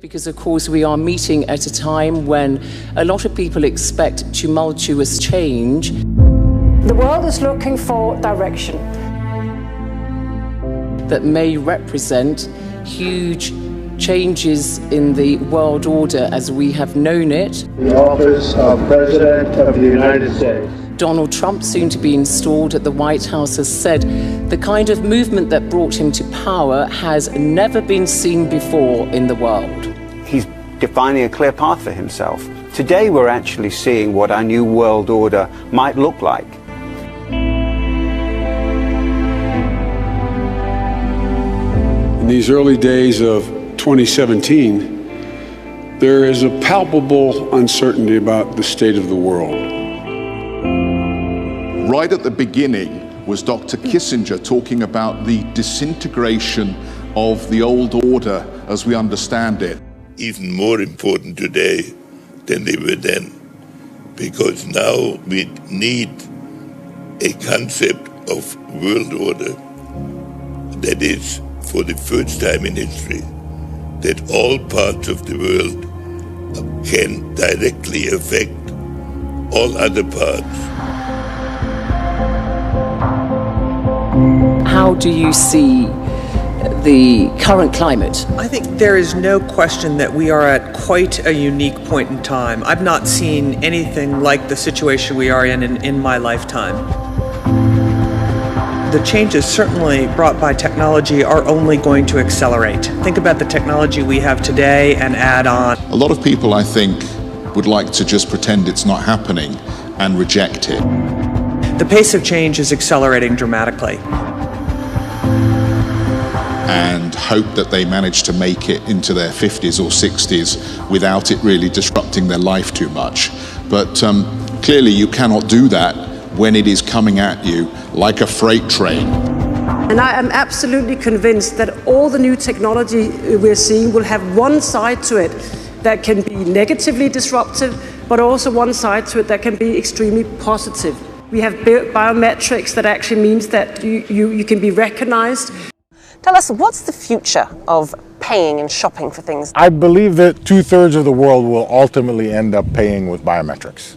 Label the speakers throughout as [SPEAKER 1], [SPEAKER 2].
[SPEAKER 1] Because, of course, we are meeting at a time when a lot of people expect tumultuous change.
[SPEAKER 2] The world is looking for direction.
[SPEAKER 1] That may represent huge changes in the world order as we have known it.
[SPEAKER 3] The office of President of the United States.
[SPEAKER 1] Donald Trump, soon to be installed at the White House, has said the kind of movement that brought him to power has never been seen before in the world.
[SPEAKER 4] He's defining a clear path for himself. Today we're actually seeing what our new world order might look like.
[SPEAKER 5] In these early days of 2017, there is a palpable uncertainty about the state of the world.
[SPEAKER 6] Right at the beginning was Dr. Kissinger talking about the disintegration of the old order as we understand it.
[SPEAKER 7] Even more important today than they were then, because now we need a concept of world order that is, for the first time in history, that all parts of the world can directly affect all other parts.
[SPEAKER 1] How do you see the current climate?
[SPEAKER 8] I think there is no question that we are at quite a unique point in time. I've not seen anything like the situation we are in my lifetime. The changes certainly brought by technology are only going to accelerate. Think about the technology we have today and add on.
[SPEAKER 6] A lot of people, I think, would like to just pretend it's not happening and reject it.
[SPEAKER 8] The pace of change is accelerating dramatically.
[SPEAKER 6] And hope that they manage to make it into their 50s or 60s without it really disrupting their life too much. But clearly you cannot do that when it is coming at you like a freight train.
[SPEAKER 2] And I am absolutely convinced that all the new technology we're seeing will have one side to it that can be negatively disruptive, but also one side to it that can be extremely positive. We have biometrics that actually means that you can be recognized.
[SPEAKER 9] Tell us, what's the future of paying and shopping for things?
[SPEAKER 10] I believe that 2/3 of the world will ultimately end up paying with biometrics.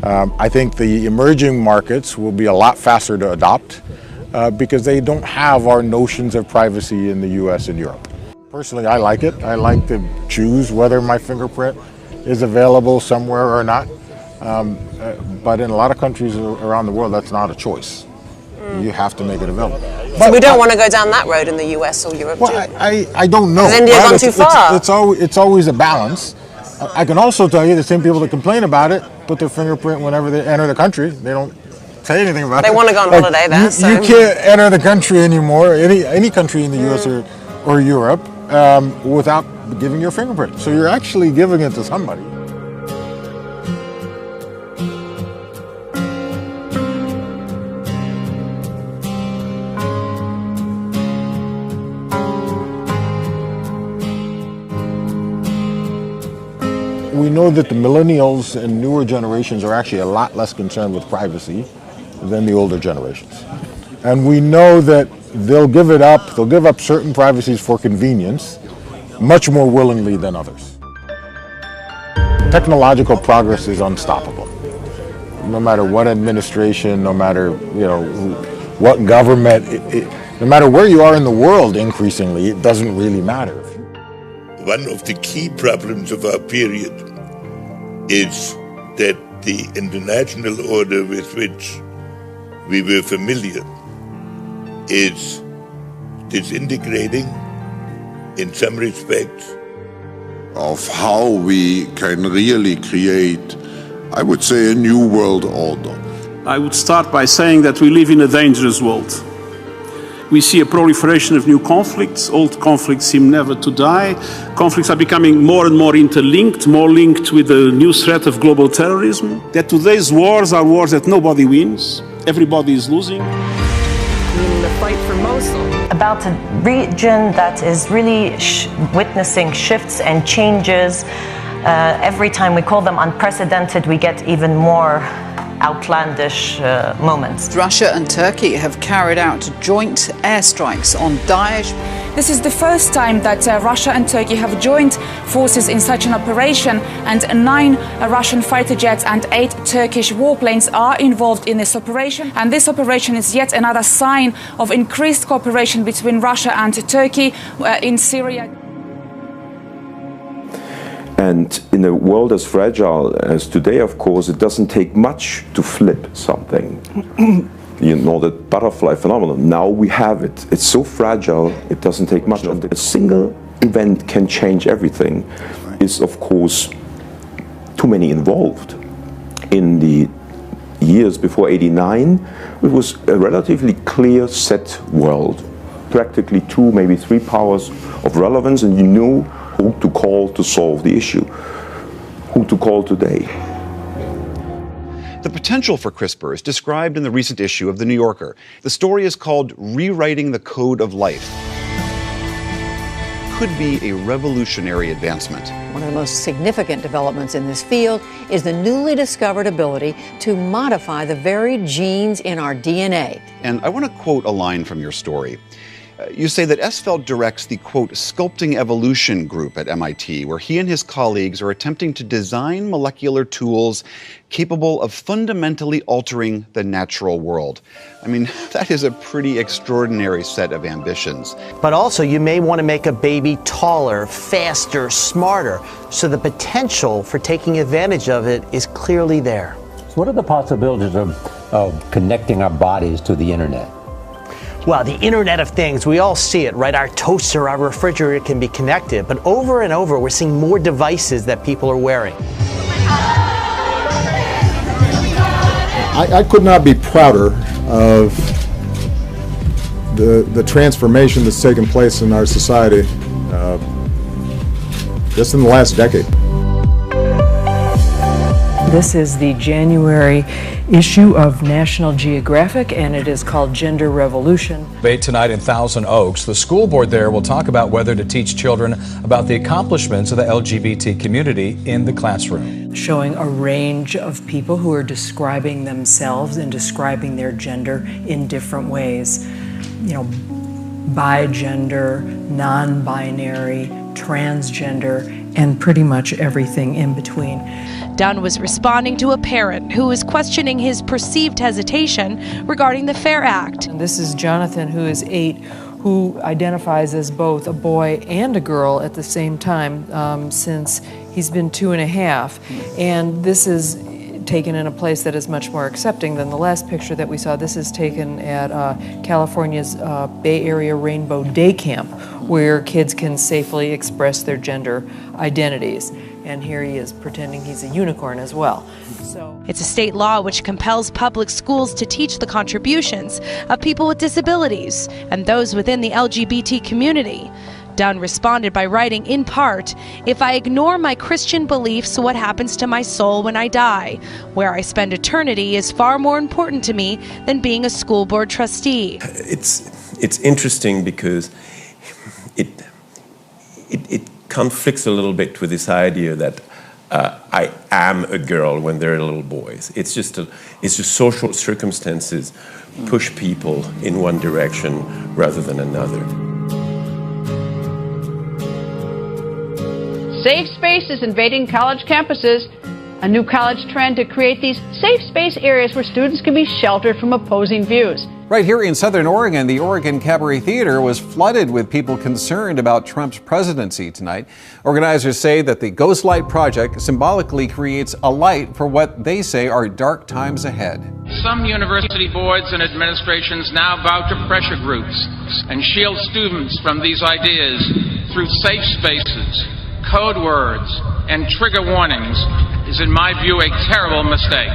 [SPEAKER 10] I think the emerging markets will be a lot faster to adopt because they don't have our notions of privacy in the US and Europe. Personally, I like it. I like to choose whether my fingerprint is available somewhere or not. But in a lot of countries around the world, that's not a choice. You have to make it available.
[SPEAKER 9] So
[SPEAKER 10] but
[SPEAKER 9] we don't want to go down that road in the US or Europe,
[SPEAKER 10] well,
[SPEAKER 9] do we?
[SPEAKER 10] I don't know.
[SPEAKER 9] Has India gone too far?
[SPEAKER 10] It's always a balance. I can also tell you the same people that complain about it put their fingerprint whenever they enter the country. They don't say anything about it.
[SPEAKER 9] They want to go on holiday there.
[SPEAKER 10] You can't enter the country anymore, any country in the US or Europe, without giving your fingerprint. So you're actually giving it to somebody. We know that the millennials and newer generations are actually a lot less concerned with privacy than the older generations. And we know that they'll give up certain privacies for convenience much more willingly than others. Technological progress is unstoppable. No matter what administration, no matter what government, no matter where you are in the world, increasingly, it doesn't really matter.
[SPEAKER 7] One of the key problems of our period is that the international order with which we were familiar is disintegrating in some respects.
[SPEAKER 11] Of how we can really create, I would say, a new world order.
[SPEAKER 5] I would start by saying that we live in a dangerous world. We see a proliferation of new conflicts. Old conflicts seem never to die. Conflicts are becoming more and more interlinked, more linked with the new threat of global terrorism. That today's wars are wars that nobody wins. Everybody is losing.
[SPEAKER 9] In the fight for Mosul.
[SPEAKER 12] About a region that is really witnessing shifts and changes. Every time we call them unprecedented, we get even more outlandish moments.
[SPEAKER 13] Russia and Turkey have carried out joint airstrikes on Daesh.
[SPEAKER 14] This is the first time that Russia and Turkey have joined forces in such an operation, and 9 Russian fighter jets and 8 Turkish warplanes are involved in this operation. And this operation is yet another sign of increased cooperation between Russia and Turkey in Syria.
[SPEAKER 15] And in a world as fragile as today, of course, it doesn't take much to flip something. You know, the butterfly phenomenon. Now we have it. It's so fragile, it doesn't take much. A single event can change everything. Is, of course, too many involved. In the years before '89, it was a relatively clear set world. Practically 2, maybe 3 powers of relevance, and you knew who to call to solve the issue. Who to call today.
[SPEAKER 16] The potential for CRISPR is described in the recent issue of The New Yorker. The story is called Rewriting the Code of Life. Could be a revolutionary advancement.
[SPEAKER 17] One of the most significant developments in this field is the newly discovered ability to modify the very genes in our DNA.
[SPEAKER 16] And I want to quote a line from your story. You say that Esveld directs the, quote, Sculpting Evolution group at MIT, where he and his colleagues are attempting to design molecular tools capable of fundamentally altering the natural world. I mean, that is a pretty extraordinary set of ambitions.
[SPEAKER 18] But also, you may want to make a baby taller, faster, smarter, so the potential for taking advantage of it is clearly there.
[SPEAKER 19] So what are the possibilities of connecting our bodies to the internet?
[SPEAKER 18] Well, the Internet of Things, we all see it, right? Our toaster, our refrigerator can be connected, but over and over, we're seeing more devices that people are wearing.
[SPEAKER 10] I could not be prouder of the transformation that's taken place in our society just in the last decade.
[SPEAKER 20] This is the January issue of National Geographic, and it is called Gender Revolution.
[SPEAKER 21] Debate tonight in Thousand Oaks. The school board there will talk about whether to teach children about the accomplishments of the LGBT community in the classroom.
[SPEAKER 20] Showing a range of people who are describing themselves and describing their gender in different ways. You know, bigender, non-binary, transgender, and pretty much everything in between.
[SPEAKER 22] Dunn was responding to a parent who was questioning his perceived hesitation regarding the FAIR Act.
[SPEAKER 20] And this is Jonathan, who is 8, who identifies as both a boy and a girl at the same time since he's been 2.5. And this is taken in a place that is much more accepting than the last picture that we saw. This is taken at California's Bay Area Rainbow Day Camp, where kids can safely express their gender identities. And here he is pretending he's a unicorn as well. So
[SPEAKER 22] it's a state law which compels public schools to teach the contributions of people with disabilities and those within the LGBT community. Dunn responded by writing, in part, "If I ignore my Christian beliefs, what happens to my soul when I die? Where I spend eternity is far more important to me than being a school board trustee."
[SPEAKER 23] It's interesting because it conflicts a little bit with this idea that I am a girl when they're little boys. It's just social circumstances push people in one direction rather than another.
[SPEAKER 24] Safe space is invading college campuses. A new college trend to create these safe space areas where students can be sheltered from opposing views.
[SPEAKER 25] Right here in Southern Oregon, the Oregon Cabaret Theater was flooded with people concerned about Trump's presidency tonight. Organizers say that the Ghost Light Project symbolically creates a light for what they say are dark times ahead.
[SPEAKER 26] Some university boards and administrations now bow to pressure groups and shield students from these ideas through safe spaces, code words, and trigger warnings is, in my view, a terrible mistake.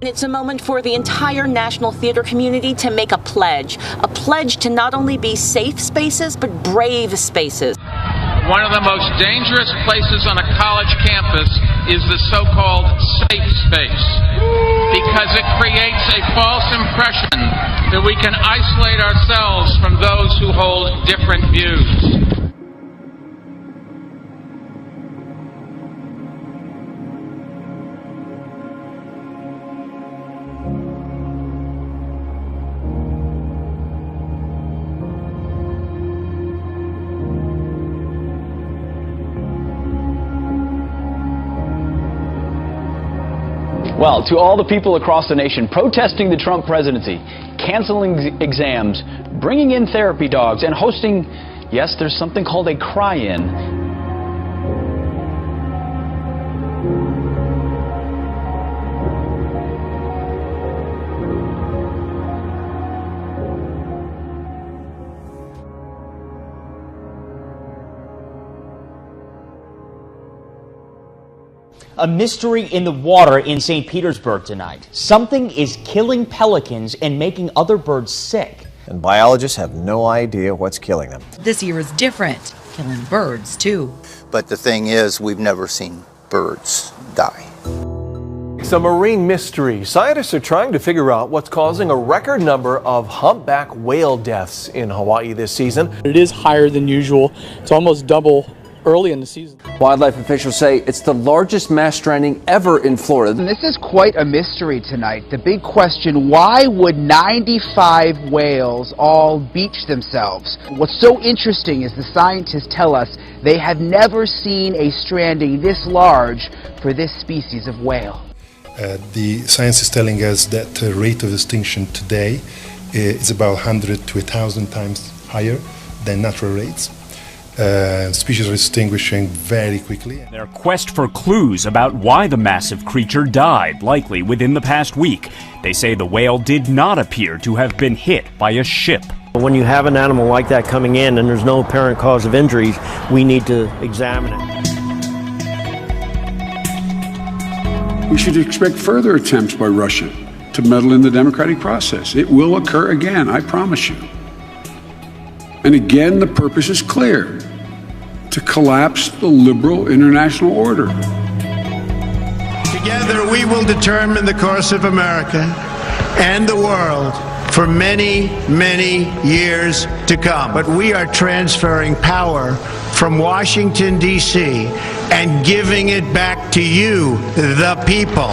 [SPEAKER 27] It's a moment for the entire national theater community to make a pledge to not only be safe spaces, but brave spaces.
[SPEAKER 26] One of the most dangerous places on a college campus is the so-called safe space, because it creates a false impression that we can isolate ourselves from those who hold different views.
[SPEAKER 1] Well, to all the people across the nation protesting the Trump presidency, canceling exams, bringing in therapy dogs, and hosting, yes, there's something called a cry-in.
[SPEAKER 2] A mystery in the water in St. Petersburg tonight. Something is killing pelicans and making other birds sick.
[SPEAKER 3] And biologists have no idea what's killing them.
[SPEAKER 4] This year is different, killing birds too.
[SPEAKER 6] But the thing is, we've never seen birds die.
[SPEAKER 7] It's a marine mystery. Scientists are trying to figure out what's causing a record number of humpback whale deaths in Hawaii this season.
[SPEAKER 8] It is higher than usual. It's almost double early in the season.
[SPEAKER 28] Wildlife officials say it's the largest mass stranding ever in Florida.
[SPEAKER 29] And this is quite a mystery tonight. The big question, why would 95 whales all beach themselves? What's so interesting is the scientists tell us they have never seen a stranding this large for this species of whale.
[SPEAKER 30] The science is telling us that the rate of extinction today is about 100 to 1,000 times higher than natural rates. Species are extinguishing very quickly.
[SPEAKER 31] Their quest for clues about why the massive creature died, likely within the past week. They say the whale did not appear to have been hit by a ship.
[SPEAKER 32] When you have an animal like that coming in and there's no apparent cause of injuries, we need to examine it.
[SPEAKER 33] We should expect further attempts by Russia to meddle in the democratic process. It will occur again, I promise you. And again, the purpose is clear: to collapse the liberal international order.
[SPEAKER 34] Together, we will determine the course of America and the world for many, many years to come. But we are transferring power from Washington, D.C., and giving it back to you, the people.